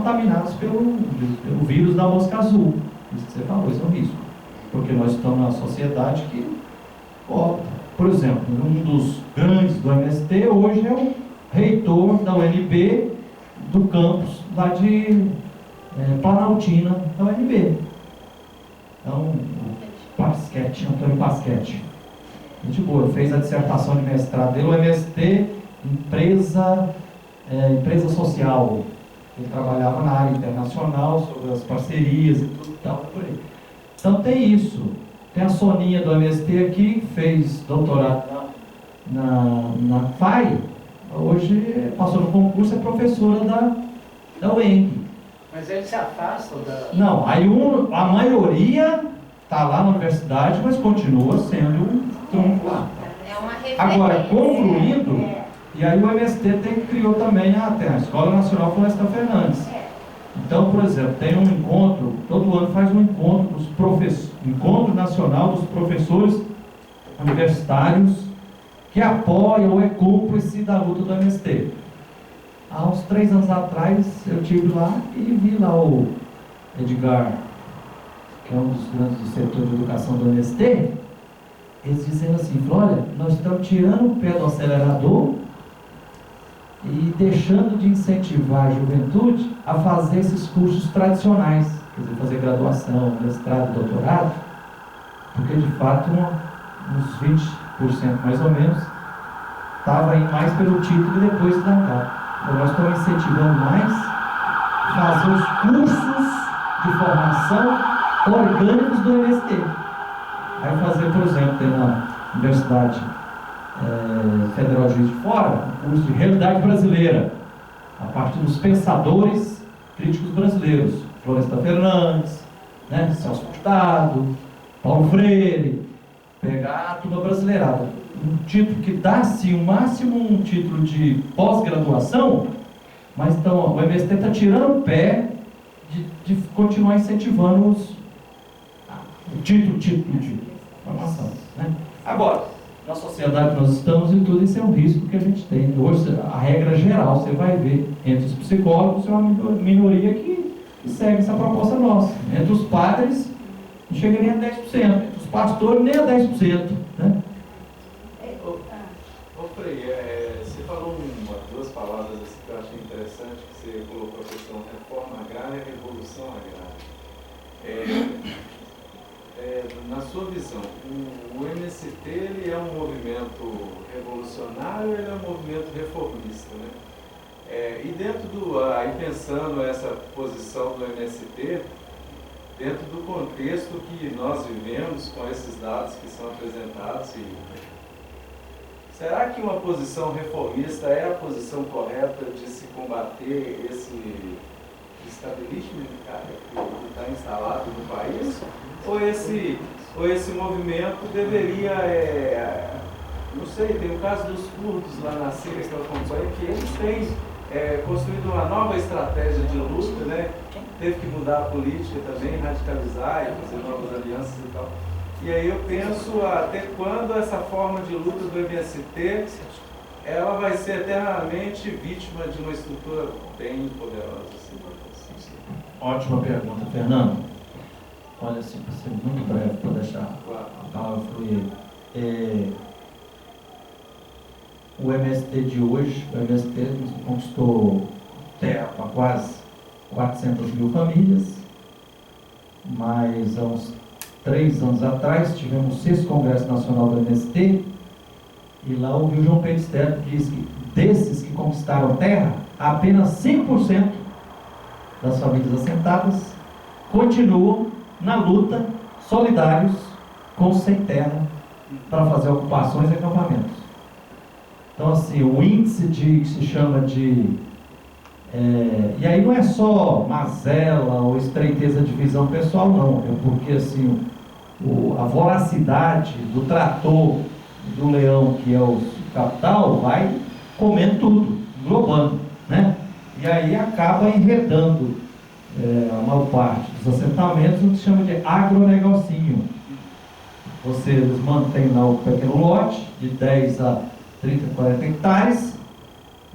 contaminados pelo vírus da mosca azul. Isso que você falou, isso é um risco. Porque nós estamos numa sociedade que, por exemplo, um dos grandes do MST hoje é o reitor da UNB do campus lá de Planaltina, da UNB. Então, Antônio Pasquete. Gente boa, fez a dissertação de mestrado dele, o MST, empresa social. Ele trabalhava na área internacional, sobre as parcerias e tudo e tal, por aí. Então tem isso. Tem a Soninha do MST aqui, fez doutorado na FAI, hoje passou no concurso, é professora da UENG. Mas eles se afastam da... Não, aí a maioria está lá na universidade, mas continua sendo um tronco lá. É uma referência. Agora, concluindo, e aí o MST criou também a Escola Nacional Florestan Fernandes. Então, por exemplo, tem um encontro, todo ano faz um encontro Encontro Nacional dos Professores Universitários que apoia ou é cúmplice da luta do MST. Há uns 3 anos atrás eu estive lá e vi lá o Edgar, que é um dos grandes do setor de educação do MST, eles dizendo assim, olha, nós estamos tirando o pé do acelerador e deixando de incentivar a juventude a fazer esses cursos tradicionais, quer dizer, fazer graduação, mestrado, doutorado, porque de fato uns 20% mais ou menos estava indo mais pelo título e depois largar. Então nós estamos incentivando mais fazer os cursos de formação orgânicos do MST. Aí fazer, por exemplo, tem na Universidade Federal de Juiz de Fora, um curso de realidade brasileira, a partir dos pensadores críticos brasileiros, Florestan Fernandes, Celso Furtado, Paulo Freire, pegar a turma brasileirada. Um título que dá-se o máximo um título de pós-graduação, mas então o MST está tirando o pé de continuar incentivando o título de formação. Agora, na sociedade que nós estamos e tudo, isso é um risco que a gente tem. Hoje, a regra geral, você vai ver, entre os psicólogos, é uma minoria que segue essa proposta nossa. Entre os padres, não chega nem a 10%. Entre os pastores, nem a 10%. Você falou duas palavras assim, que eu achei interessante, que você colocou a questão reforma agrária e revolução agrária. Na sua visão, o MST ele é um movimento revolucionário ou ele é um movimento reformista, né? E dentro aí pensando essa posição do MST, dentro do contexto que nós vivemos com esses dados que são apresentados, será que uma posição reformista é a posição correta de se combater esse estabelecimento que está instalado no país? Ou esse movimento deveria, não sei, tem o caso dos curdos lá na Síria que eu acompanho, que eles têm construído uma nova estratégia de luta, né? Teve que mudar a política também, radicalizar e fazer novas alianças e tal. E aí eu penso até quando essa forma de luta do MST ela vai ser eternamente vítima de uma estrutura bem poderosa. Assim. Ótima pergunta, Fernando. Olha, assim, para ser muito breve, para deixar a palavra fluir. O MST de hoje, o MST conquistou terra para quase 400 mil famílias, mas há uns 3 anos atrás tivemos o 6º Congresso Nacional do MST e lá ouviu João Pedro Steph que diz que desses que conquistaram terra, apenas 5% das famílias assentadas continuam na luta, solidários com os sem terra para fazer ocupações e acampamentos. Então assim, o índice que se chama de e aí não é só mazela ou estreiteza de visão pessoal, não, é porque assim a voracidade do trator do leão, que é o capital, vai comendo tudo, englobando, né? E aí acaba enredando a maior parte dos assentamentos, o que se chama de agronegocinho. Eles mantêm lá o pequeno lote, de 10 a 30, 40 hectares,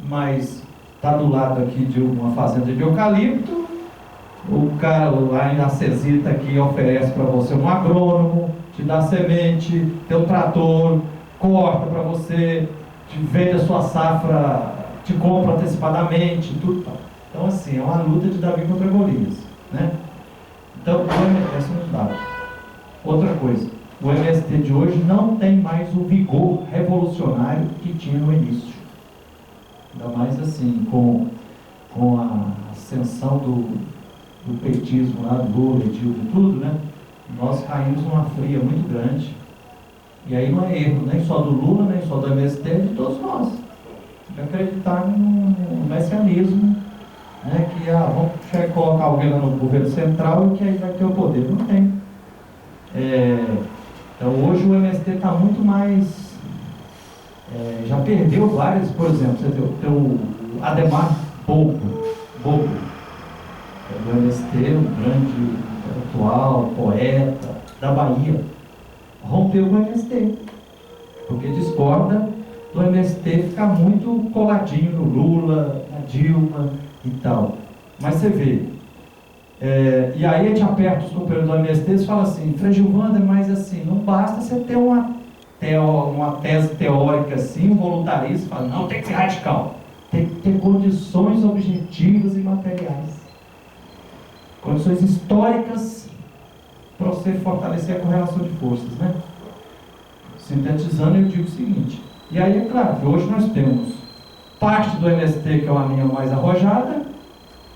mas está do lado aqui de uma fazenda de eucalipto, O cara lá na Cesita que oferece para você um agrônomo, te dá semente, tem um trator, corta para você, te vende a sua safra, te compra antecipadamente, tudo tal. Então assim, é uma luta de Davi contra Golias, né? Então, essa é um dado. Outra coisa, o MST de hoje não tem mais o vigor revolucionário que tinha no início. Ainda mais assim, com a ascensão do petismo lá, do Lula, Dilma e tudo, né? Nós caímos numa fria muito grande. E aí não é erro nem só do Lula, nem só do MST, de todos nós. Tem que acreditar no messianismo, né? Que vamos colocar alguém lá no governo central e que aí vai ter o poder. Não tem. Então hoje o MST está muito mais... já perdeu várias, por exemplo, você tem o Ademar Bobo, do MST, um grande intelectual, poeta da Bahia, rompeu com o MST, porque discorda do MST ficar muito coladinho no Lula, na Dilma e tal. Mas você vê, e aí a gente aperta os companheiros do MST e fala assim, Frei Gilvander, mas assim, não basta você ter uma tese teórica assim, um voluntarismo, fala, não, tem que ser radical, tem que ter condições objetivas e materiais, condições históricas para você fortalecer a correlação de forças, né? Sintetizando, eu digo o seguinte, e aí é claro que hoje nós temos parte do MST que é uma linha mais arrojada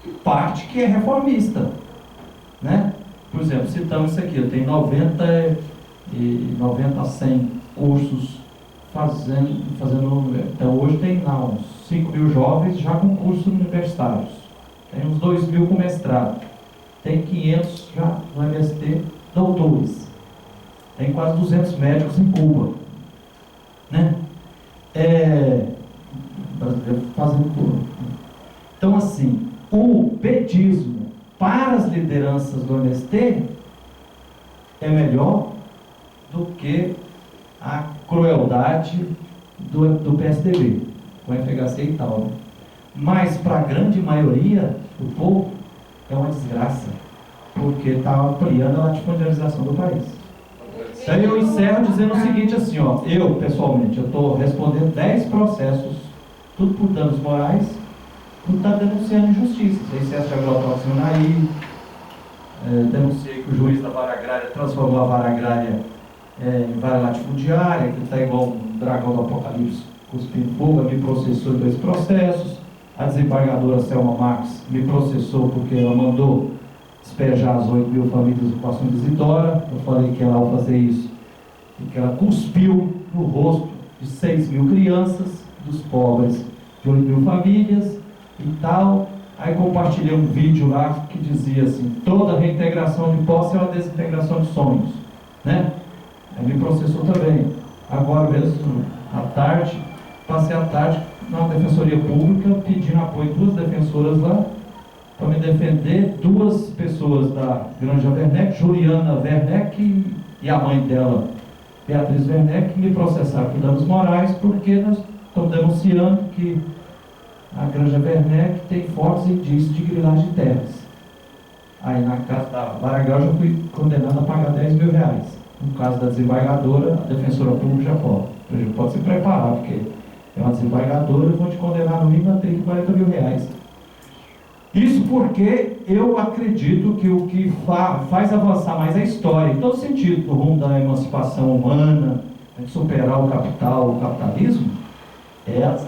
e parte que é reformista, né? Por exemplo, citamos isso aqui, eu tenho 90 a 100 cursos fazendo, então hoje tem lá uns 5 mil jovens já com cursos universitários, tem uns 2 mil com mestrado, tem 500 já no MST doutores, tem quase 200 médicos em Cuba, né? Brasileiro fazendo curso. Então assim, o petismo para as lideranças do MST é melhor do que a crueldade do PSDB, com o FHC e tal, né? Mas para a grande maioria do povo é uma desgraça, porque está ampliando a latifundialização do país. Então eu encerro dizendo o seguinte assim, ó, eu pessoalmente, eu estou respondendo 10 processos, tudo por danos morais, por estar denunciando injustiças, excesso de agrotóxico no Naí, denunciei que o juiz da vara agrária transformou a vara agrária em vara latifundiária, que está igual um dragão do apocalipse cuspindo fogo, me processou em 2 processos. A desembargadora Selma Marques me processou porque ela mandou despejar as 8 mil famílias do Passo de Isidora. Eu falei que ela, ao fazer isso, que ela cuspiu no rosto de 6 mil crianças, dos pobres de 8 mil famílias e tal. Aí compartilhei um vídeo lá que dizia assim, toda reintegração de posse é uma desintegração de sonhos, né? Aí me processou também. Agora mesmo, à tarde, passei a tarde na Defensoria Pública pedindo apoio de 2 defensoras lá para me defender 2 pessoas da Granja Werneck, Juliana Werneck e a mãe dela, Beatriz Werneck, que me processaram por danos morais porque nós estamos denunciando que a Granja Werneck tem fortes indícios de grilagem de terras. Aí na casa da Baragal eu já fui condenado a pagar 10 mil reais. No caso da desembargadora, a defensora pública já pode se preparar, porque é uma desembargadora e vão te condenar no mínimo a 30, 40 mil reais. Isso porque eu acredito que o que faz avançar mais a história, em todo sentido, no rumo da emancipação humana, de superar o capital, o capitalismo, é as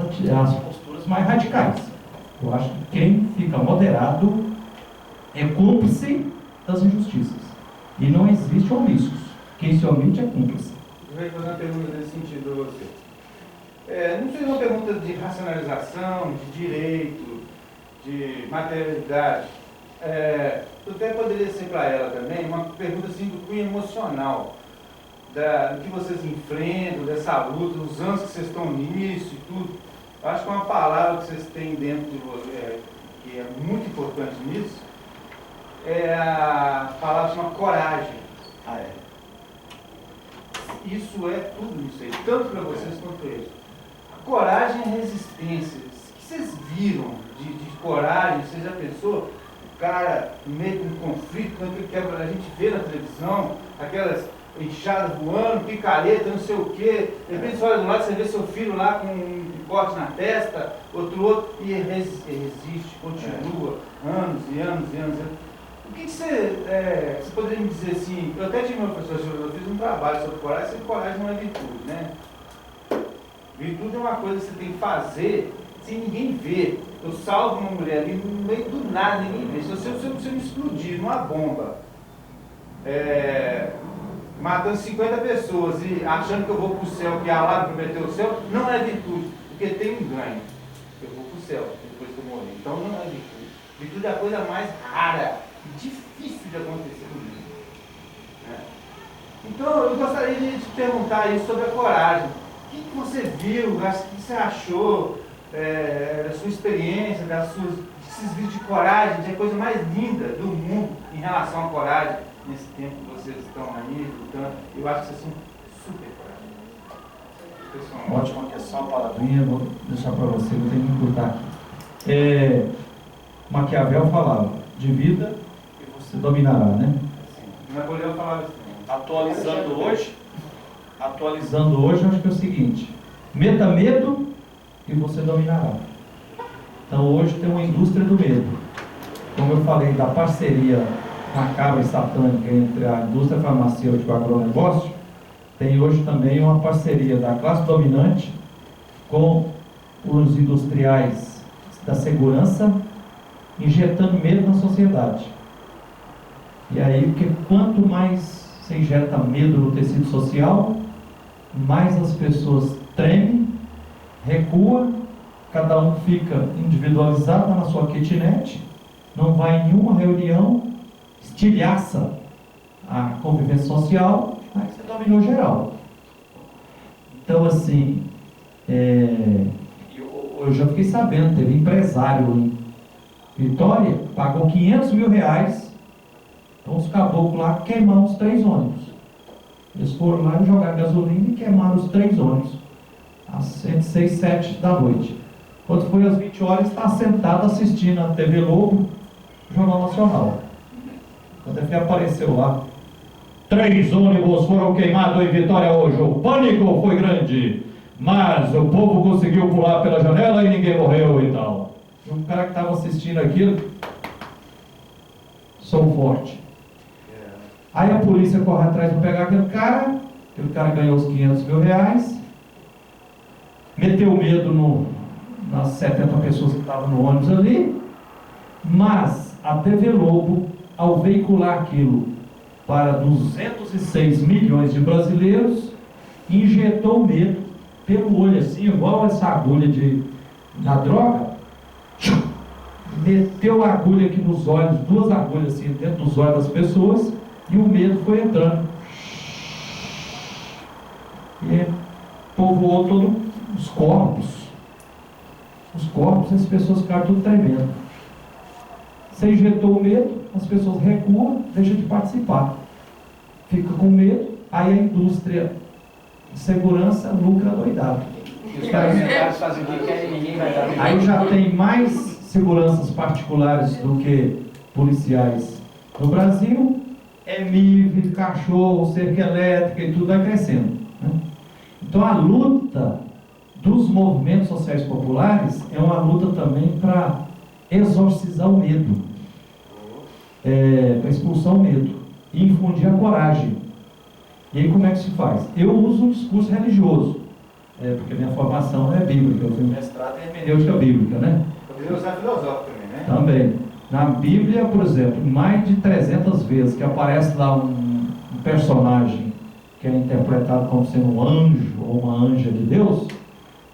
posturas mais radicais. Eu acho que quem fica moderado é cúmplice das injustiças. E não existe omissos. Quem se omite é cúmplice. Eu vou fazer uma pergunta nesse sentido a você. Não seja uma pergunta de racionalização, de direito, de materialidade. Eu até poderia ser para ela também uma pergunta assim, do cunho emocional, do que vocês enfrentam, dessa luta, os anos que vocês estão nisso e tudo. Eu acho que uma palavra que vocês têm dentro de vocês, que é muito importante nisso, é a palavra chama coragem. Isso é tudo isso aí, tanto para vocês quanto para eles. A coragem e a resistência, o que vocês viram de coragem, você já pensou? cara no meio de um conflito, naquilo que a gente vê na televisão, aquelas enxadas voando, picareta, não sei o quê. De repente você olha do lado, você vê seu filho lá com um corte na testa, outro, e resiste, continua, anos e anos e anos. O que você poderia me dizer assim? Eu até tive uma professora, eu fiz um trabalho sobre coragem, e coragem não é virtude, né? Virtude é uma coisa que você tem que fazer sem ninguém ver. Eu salvo uma mulher ali no meio do nada, ninguém vê. Se eu me explodir numa bomba, matando 50 pessoas e achando que eu vou para o céu, que Allah prometeu o céu, não é virtude, porque tem um ganho. Eu vou para o céu depois que eu morrer. Então não é virtude. Virtude é a coisa mais rara e difícil de acontecer no mundo. Então eu gostaria de te perguntar isso sobre a coragem. O que você viu, o que você achou da sua experiência, desses vídeos de coragem, que é a coisa mais linda do mundo em relação à coragem, nesse tempo que vocês estão aí lutando? Eu acho que vocês são super corajosos. Ótima questão, uma palavrinha, vou deixar para você, vou ter que encurtar aqui. Maquiavel falava, de vida e você dominará, né? Napoleão falava assim. Atualizando hoje, acho que é o seguinte: meta medo e você dominará. Então hoje tem uma indústria do medo. Como eu falei da parceria macabra e satânica entre a indústria farmacêutica e o agronegócio, tem hoje também uma parceria da classe dominante com os industriais da segurança, injetando medo na sociedade. E aí, porque quanto mais você injeta medo no tecido social, mais as pessoas tremem, recuam, cada um fica individualizado na sua kitnet, não vai em nenhuma reunião, estilhaça a convivência social, aí você dominou geral. Então, assim, eu já fiquei sabendo, teve empresário em Vitória, pagou 500 mil reais. Então os caboclos lá queimaram os 3 ônibus. Eles foram lá e jogaram gasolina e queimaram os 3 ônibus. Às 6, 7 da noite. Quando foi às 20 horas, está sentado assistindo a TV Lobo, Jornal Nacional. Quando ele apareceu lá, 3 ônibus foram queimados em Vitória hoje. O pânico foi grande, mas o povo conseguiu pular pela janela e ninguém morreu e tal. E um cara que estava assistindo aquilo, sou forte. Aí a polícia corre atrás para pegar aquele cara ganhou os 500 mil reais, meteu medo nas 70 pessoas que estavam no ônibus ali, mas a TV Lobo, ao veicular aquilo para 206 milhões de brasileiros, injetou medo pelo olho assim, igual essa agulha na droga, meteu a agulha aqui nos olhos, 2 agulhas assim dentro dos olhos das pessoas, e o medo foi entrando. E povoou todos os corpos. Os corpos, as pessoas ficaram tudo tremendo. Você injetou o medo, as pessoas recuam, deixam de participar. Fica com medo, aí a indústria de segurança lucra doidado. Os caras fazem o que querem, ninguém vai dar. Aí já tem mais seguranças particulares do que policiais no Brasil. MIV, cachorro, cerca elétrica e tudo vai crescendo, né? Então a luta dos movimentos sociais populares é uma luta também para exorcizar o medo, para expulsar o medo e infundir a coragem. E aí como é que se faz? Eu uso um discurso religioso, porque minha formação é bíblica, eu tenho mestrado em hermenêutica bíblica, né? Poderia usar filosófico também, né? Também. Na Bíblia, por exemplo, mais de 300 vezes que aparece lá um personagem que é interpretado como sendo um anjo ou uma anja de Deus,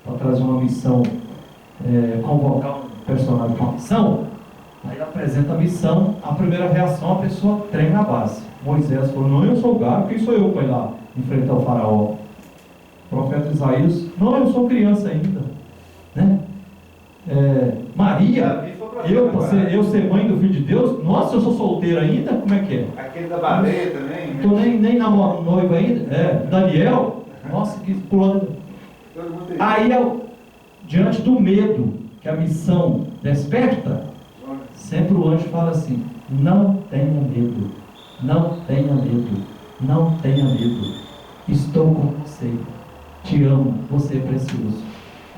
para trazer uma missão, convocar um personagem com uma missão, aí ele apresenta a missão, a primeira reação, a pessoa treme na base. Moisés falou, não, eu sou gago, quem sou eu para ir lá enfrentar o faraó? O profeta Isaías, não, eu sou criança ainda, né? Maria, eu ser mãe do Filho de Deus, nossa, eu sou solteira ainda, como é que é? Aquele da baleia também. Não estou nem namoro noivo ainda, Daniel, nossa, que pulando. Aí, diante do medo que a missão desperta, sempre o anjo fala assim: não tenha medo, não tenha medo, não tenha medo, estou com você, te amo, você é precioso.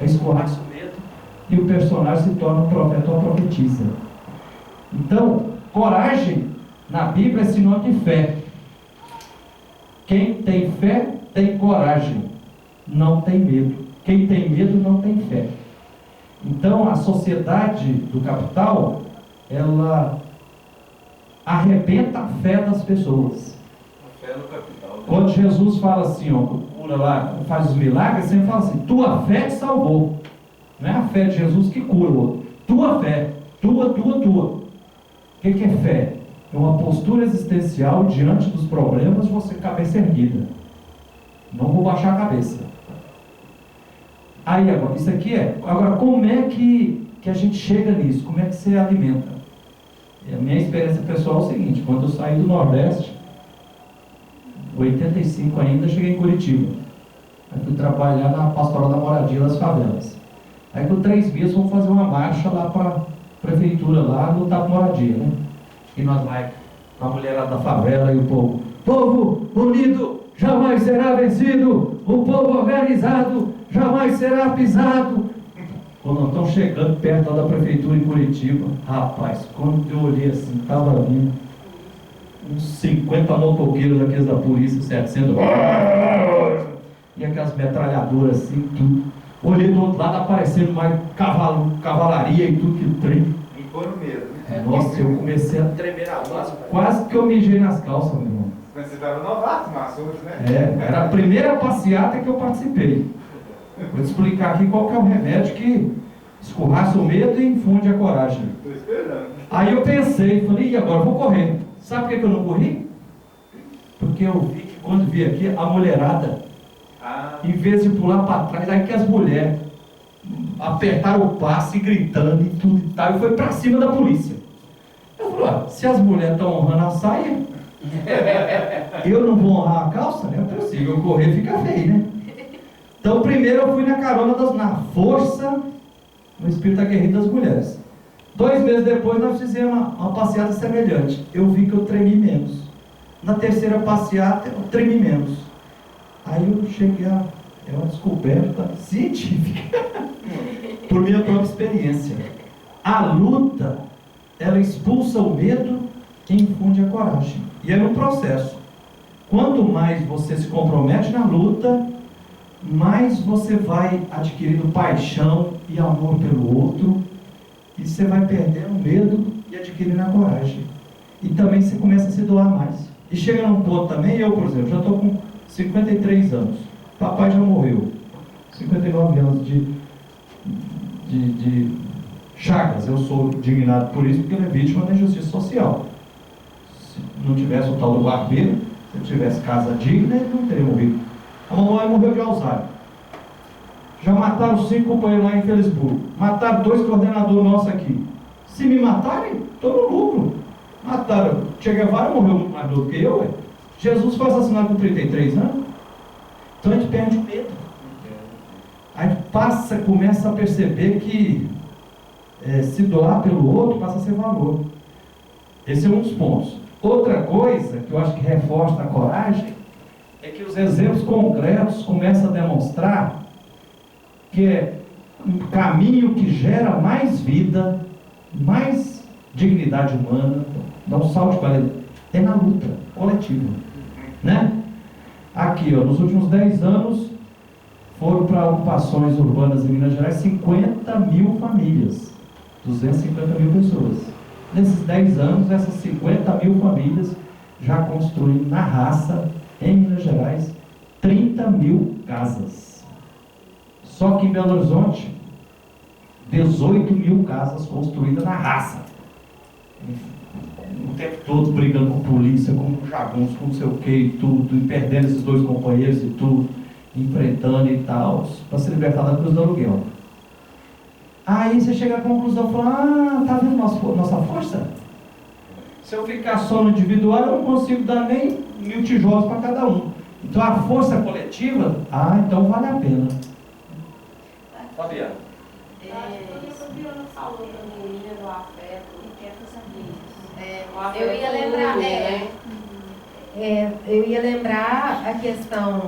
Aí escorraça o medo e o personagem se torna um profeta ou profetisa. Então, coragem na Bíblia é sinônimo de fé. Quem tem fé tem coragem, não tem medo. Quem tem medo não tem fé. Então, a sociedade do capital, ela arrebenta a fé das pessoas. A fé no capital. Quando Jesus fala assim, ó, cura lá, faz os milagres, sempre fala assim: tua fé te salvou. Não é a fé de Jesus que cura o outro. Tua fé, tua. O que é fé? É uma postura existencial diante dos problemas, você cabeça erguida. Não vou baixar a cabeça. Aí agora, isso aqui é. Agora, como é que a gente chega nisso? Como é que você alimenta? A minha experiência pessoal é o seguinte: quando eu saí do Nordeste, 85 ainda, cheguei em Curitiba. Aí fui trabalhar na Pastoral da Moradia das Favelas. Aí com 3 meses vamos fazer uma marcha lá para a prefeitura, lá lutar por moradia, né? E nós lá, com a mulherada da favela e o povo: povo unido jamais será vencido, o povo organizado jamais será pisado. Quando nós estamos chegando perto da prefeitura em Curitiba, rapaz, quando eu olhei assim, estava vindo uns 50 motoqueiros daqueles da polícia, 700, e aquelas metralhadoras assim, tudo. Olhei do outro lado, aparecendo mais cavalaria e tudo que trem. E foi no medo, né? Nossa, eu comecei a tremer a voz, quase que eu mijei nas calças, meu irmão. Mas você estava novato no assunto, né? Era a primeira passeata que eu participei. Vou te explicar aqui qual que é o remédio que escorraça o medo e infunde a coragem. Estou esperando. Aí eu pensei, falei: e agora? Vou correr. Sabe por que eu não corri? Porque eu vi que quando vi aqui, a mulherada, em vez de pular para trás, aí que as mulheres apertaram o passo e gritando e tudo e tal, e foi para cima da polícia. Eu falei: se as mulheres estão honrando a saia, eu não vou honrar a calça? Não é possível, eu correr fica feio, né? Então primeiro eu fui na carona, na força, no espírito aguerrido das mulheres. 2 meses depois nós fizemos uma passeata semelhante. Eu vi que eu tremi menos. Na terceira passeata eu tremi menos. Aí eu cheguei a uma descoberta científica, por minha própria experiência. A luta, ela expulsa o medo e infunde a coragem. E é um processo. Quanto mais você se compromete na luta, mais você vai adquirindo paixão e amor pelo outro, e você vai perdendo o medo e adquirindo a coragem. E também você começa a se doar mais. E chega num ponto também, eu, por exemplo, já estou com 53 anos. Papai já morreu. 59 anos de chagas. Eu sou indignado por isso, porque ele é vítima da injustiça social. Se não tivesse o tal do barbeiro, se eu tivesse casa digna, ele não teria morrido. A mamãe morreu de Alzheimer. Já mataram 5 companheiros lá em Felisburgo. Mataram 2 coordenadores nossos aqui. Se me matarem, estou no lucro. Mataram. Che Guevara morreu muito mais novo que eu. Ué. Jesus foi assassinado com 33 anos. Então a gente perde o medo. A gente começa a perceber que se doar pelo outro passa a ser valor. Esse é um dos pontos. Outra coisa que eu acho que reforça a coragem é que os exemplos concretos começam a demonstrar que é um caminho que gera mais vida, mais dignidade humana, dá um salto de qualidade, é na luta coletiva, né? Aqui, ó, nos últimos 10 anos foram para ocupações urbanas em Minas Gerais 50 mil famílias, 250 mil pessoas. Nesses 10 anos, essas 50 mil famílias já construíram na raça, em Minas Gerais, 30 mil casas. Só que em Belo Horizonte, 18 mil casas construídas na raça. O tempo todo brigando com polícia, com jagunços, com não sei o que e tudo, e perdendo esses 2 companheiros e tudo, enfrentando e tal, para se libertar da cruz do aluguel. Aí você chega à conclusão, fala: tá vendo nossa força? Se eu ficar só no individual, eu não consigo dar nem 1000 tijolos para cada um. Então a força coletiva, então vale a pena. Fabiana. Acho que o Biano falou da menina do afeto, e que é Eu ia lembrar, eu ia lembrar a questão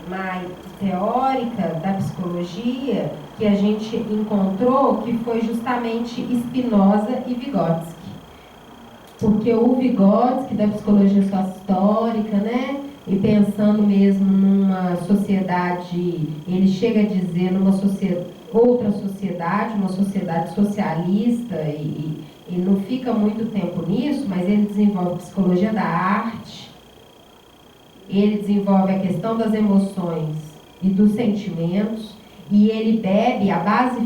mais teórica da psicologia que a gente encontrou, que foi justamente Spinoza e Vygotsky. Porque o Vygotsky, da psicologia sócio-histórica, né, e pensando mesmo numa sociedade, ele chega a dizer outra sociedade, uma sociedade socialista, e não fica muito tempo nisso, mas ele desenvolve psicologia da arte, ele desenvolve a questão das emoções e dos sentimentos, e ele bebe a base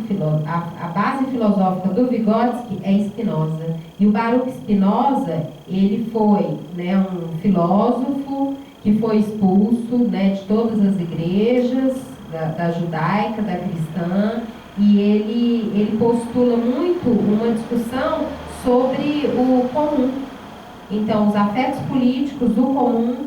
filosófica do Vygotsky é Spinoza. E o Baruch Spinoza, ele foi, né, um filósofo que foi expulso, né, de todas as igrejas, da judaica, da cristã, e ele postula muito uma discussão sobre o comum. Então, os afetos políticos do comum,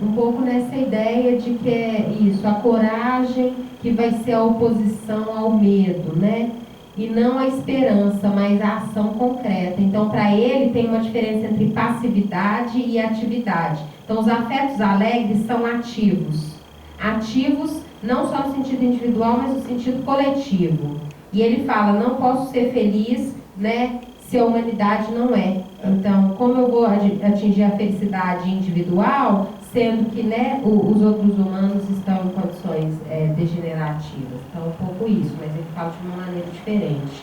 um pouco nessa ideia de que é isso, a coragem que vai ser a oposição ao medo, né? E não a esperança, mas a ação concreta. Então, para ele, tem uma diferença entre passividade e atividade. Então, os afetos alegres são ativos. Ativos não só no sentido individual, mas no sentido coletivo. E ele fala, não posso ser feliz, né, se a humanidade não é. Então, como eu vou atingir a felicidade individual, sendo que, né, os outros humanos estão em condições degenerativas. Então, um pouco isso, mas ele fala de uma maneira diferente.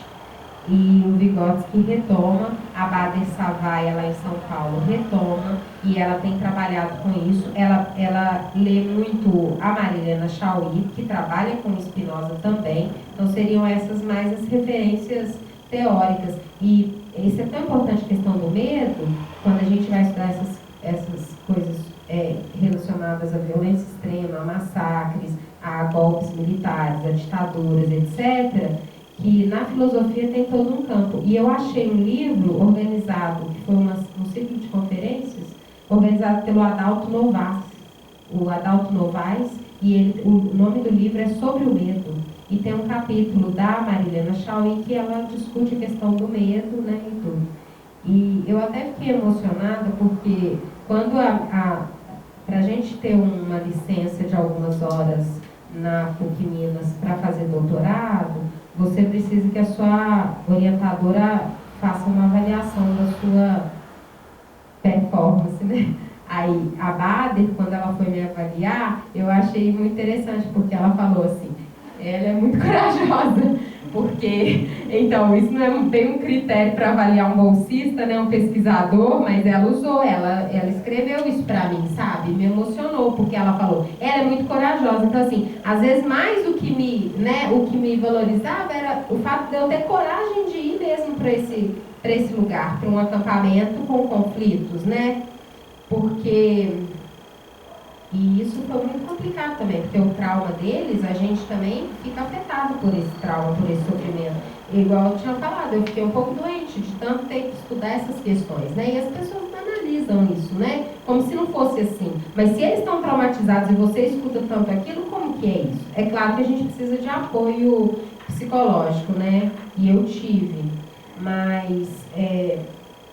E o Vygotsky retoma, a Bader Savaia lá em São Paulo retoma, e ela tem trabalhado com isso. Ela lê muito a Marilena Chauí, que trabalha com Spinoza também. Então seriam essas mais as referências teóricas. E isso é tão importante, a questão do medo, quando a gente vai estudar essas coisas relacionadas à violência extrema, a massacres, a golpes militares, a ditaduras, etc., que na filosofia tem todo um campo. E eu achei um livro organizado, que foi um ciclo de conferências, organizado pelo Adalto Novaes. O Adalto Novaes, e o nome do livro é Sobre o Medo. E tem um capítulo da Marilena Chauí que ela discute a questão do medo, né, e tudo. E eu até fiquei emocionada porque quando para a gente ter uma licença de algumas horas na PUC Minas para fazer doutorado, você precisa que a sua orientadora faça uma avaliação da sua performance, né? Aí, a Bader, quando ela foi me avaliar, eu achei muito interessante, porque ela falou assim, ela é muito corajosa, porque, então, isso não é bem um critério para avaliar um bolsista, né, um pesquisador, mas ela usou, ela escreveu isso para mim, sabe? Me emocionou, porque ela falou, ela é muito corajosa. Então, assim, às vezes mais o que me valorizava era o fato de eu ter coragem de ir mesmo para esse lugar, para um acampamento com conflitos, né? Porque... E isso foi muito complicado também, porque o trauma deles, a gente também fica afetado por esse trauma, por esse sofrimento. Igual eu tinha falado, eu fiquei um pouco doente de tanto ter que estudar essas questões, né? E as pessoas banalizam isso, né? Como se não fosse assim. Mas se eles estão traumatizados e você escuta tanto aquilo, como que é isso? É claro que a gente precisa de apoio psicológico, né? E eu tive. Mas...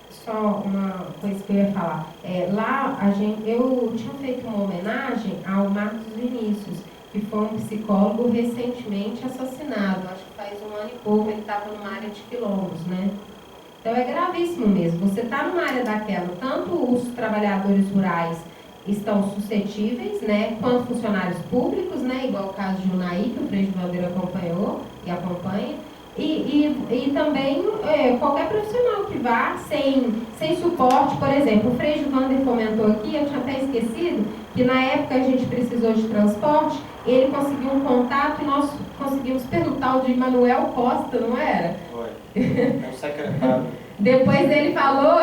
Só uma coisa que eu ia falar. Lá, eu tinha feito uma homenagem ao Marcos Vinícius, que foi um psicólogo recentemente assassinado. Acho que faz 1 ano e pouco, ele estava numa área de quilombos, né? Então é gravíssimo mesmo. Você está numa área daquela, tanto os trabalhadores rurais estão suscetíveis, né? Quanto funcionários públicos, né? Igual o caso de Unaí, que o Frei de Bandeira acompanhou e acompanha. E também qualquer profissional que vá sem suporte, por exemplo, o Frei Vander comentou aqui, eu tinha até esquecido, que na época a gente precisou de transporte, ele conseguiu um contato e nós conseguimos pelo tal de Manuel Costa, não era? Foi, é o secretário. Depois ele falou,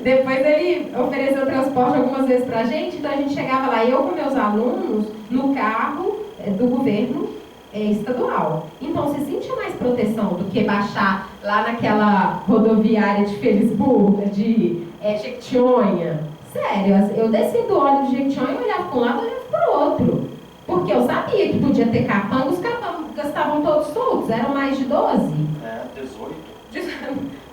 depois ele ofereceu transporte algumas vezes pra gente, então a gente chegava lá, eu com meus alunos, no carro do governo, estadual. Então, você sentia mais proteção do que baixar lá naquela rodoviária de Felisburgo, de Jequitinhonha. Sério, eu desci do ônibus de Jequitinhonha e olhava para um lado e olhava para o outro. Porque eu sabia que podia ter capanga, os capangas estavam todos soltos, eram mais de 12. 18.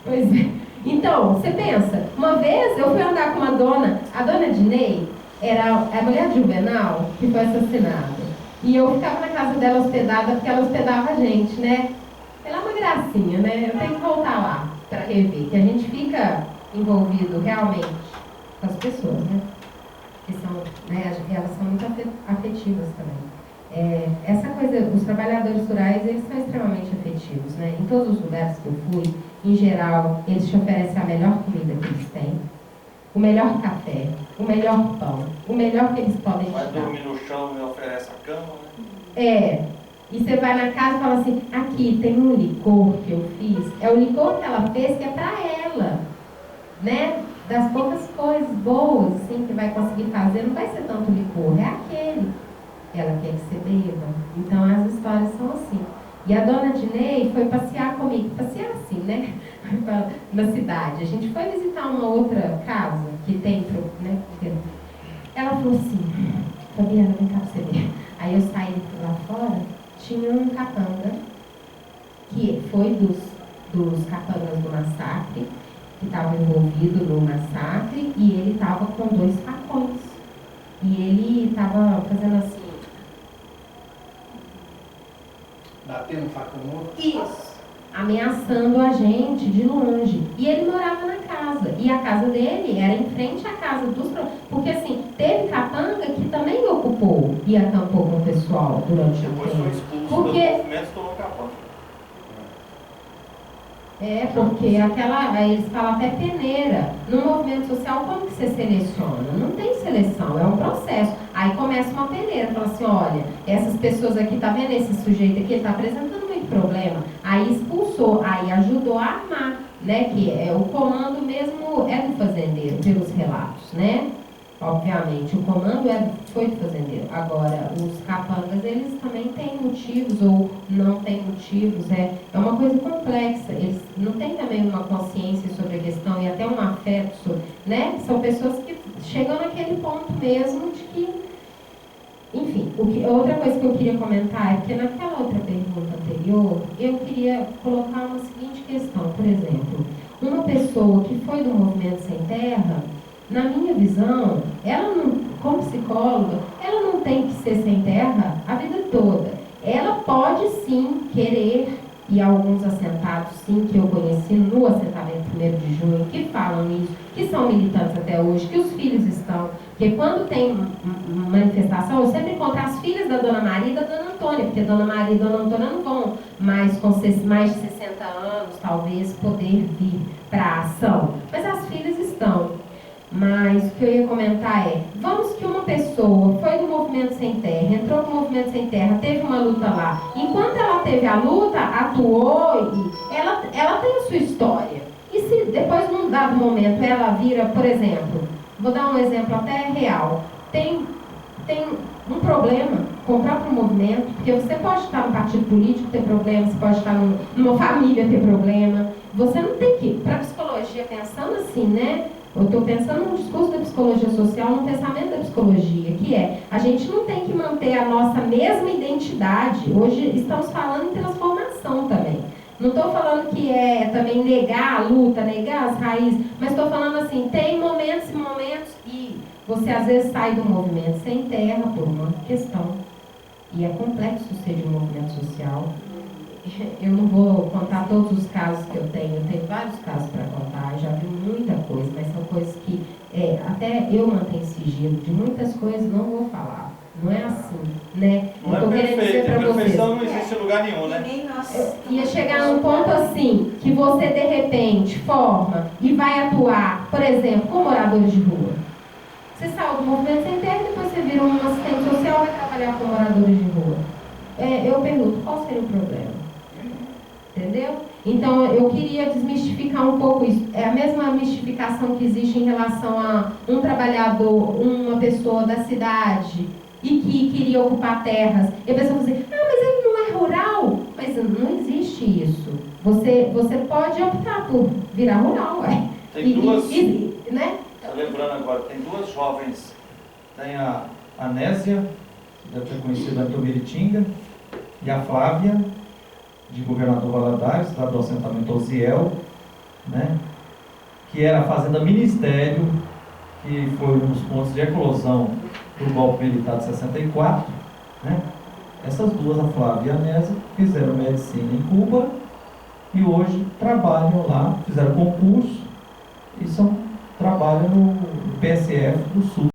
Pois é. Então, você pensa, uma vez eu fui andar com uma dona, a dona Dinei era a mulher de Juvenal que foi assassinada. E eu ficava na casa dela hospedada, porque ela hospedava a gente, né? Ela é uma gracinha, né? Eu tenho que voltar lá para rever, que a gente fica envolvido realmente com as pessoas, né? Que são, né, elas são muito afetivas também. Essa coisa, os trabalhadores rurais, eles são extremamente afetivos, né? Em todos os lugares que eu fui, em geral, eles te oferecem a melhor comida que eles têm, o melhor café, o melhor pão, o melhor que eles podem te Vai dar. dormir no chão e oferece a cama, né? E você vai na casa e fala assim, aqui tem um licor que eu fiz, é o licor que ela fez que é pra ela, né? Das poucas coisas boas, assim, que vai conseguir fazer, não vai ser tanto licor, é aquele. Ela quer que você beba. Então as histórias são assim. E a dona Dinei foi passear comigo, passear assim, né? Na cidade. A gente foi visitar uma outra casa que tem, né? Ela falou assim, Fabiana, vem cá pra você ver. Aí eu saí lá fora, tinha um capanga, que foi dos capangas do massacre, que estava envolvido no massacre, e ele estava com 2 facões. E ele estava fazendo assim. Batendo faca no outro? Isso. Ameaçando a gente de longe. E ele morava na casa. E a casa dele era em frente à casa dos... Porque assim, teve capanga que também ocupou e acampou com o pessoal durante o Depois foi tempo. expulso Porque... do movimento e tomou capanga. Porque aí eles falam até peneira. No movimento social, como que você seleciona? Não tem seleção, é um processo. Aí começa uma peneira, fala assim, olha, essas pessoas aqui, tá vendo esse sujeito aqui, ele está apresentando muito problema. Aí expulsou, aí ajudou a armar, né? Que é o comando mesmo é do fazendeiro, pelos relatos, né? Obviamente, o comando foi do fazendeiro. Agora, os capangas, eles também têm motivos ou não têm motivos. É uma coisa complexa. Eles não têm também uma consciência sobre a questão e até um afeto, né? São pessoas que chegam naquele ponto mesmo de que... Enfim, outra coisa que eu queria comentar é que naquela outra pergunta anterior, eu queria colocar uma seguinte questão. Por exemplo, uma pessoa que foi do Movimento Sem Terra... Na minha visão, ela não, como psicóloga, ela não tem que ser sem terra a vida toda. Ela pode sim querer, e alguns assentados sim que eu conheci no assentamento 1º de junho, que falam isso, que são militantes até hoje, que os filhos estão, porque quando tem manifestação, eu sempre encontro as filhas da Dona Maria e da Dona Antônia, porque Dona Maria e Dona Antônia não vão mais com mais de 60 anos, talvez, poder vir para a ação, mas as filhas estão. Mas o que eu ia comentar é, vamos que uma pessoa foi do Movimento Sem Terra, entrou no Movimento Sem Terra, teve uma luta lá. Enquanto ela teve a luta, atuou, e ela tem a sua história. E se depois, num dado momento, ela vira, por exemplo, vou dar um exemplo até real, tem um problema com o próprio movimento, porque você pode estar no partido político, ter problema, você pode estar numa família, ter problema. Você não tem que, para a psicologia, pensando assim, né? Eu estou pensando no discurso da psicologia social, no pensamento da psicologia, que é, a gente não tem que manter a nossa mesma identidade. Hoje estamos falando em transformação também. Não estou falando que é também negar a luta, negar as raízes, mas estou falando assim, tem momentos e momentos e você às vezes sai do movimento sem terra por uma questão. E é complexo ser de um movimento social. Eu não vou contar todos os casos que eu tenho vários casos para contar, já vi muita coisa, mas são coisas que até eu mantenho sigilo, de muitas coisas não vou falar, não é assim, né? Não eu é perfeito, para perfeição vocês. não existe em lugar nenhum, né? Eu ia chegar num ponto assim, que você de repente forma e vai atuar, por exemplo, com moradores de rua. Você saiu do movimento sem terra e depois você vira um assistente social e vai trabalhar com moradores de rua. Eu pergunto, qual seria o problema? Entendeu? Então, eu queria desmistificar um pouco isso. É a mesma mistificação que existe em relação a um trabalhador, uma pessoa da cidade e que queria ocupar terras. E a pessoa fala assim, mas ele não é rural. Mas não existe isso. Você pode optar por virar rural, ué. Tem duas... né? Estou lembrando agora, tem 2 jovens. Tem a Anésia, que deve ter conhecido a Tomiritinga, e a Flávia, de Governador Valadares, lá do assentamento Osiel, né? que era a Fazenda Ministério, que foi um dos pontos de eclosão do golpe militar de 64, né? Essas duas, a Flávia e a Nésia, fizeram medicina em Cuba e hoje trabalham lá, fizeram concurso e trabalham no PSF do Sul.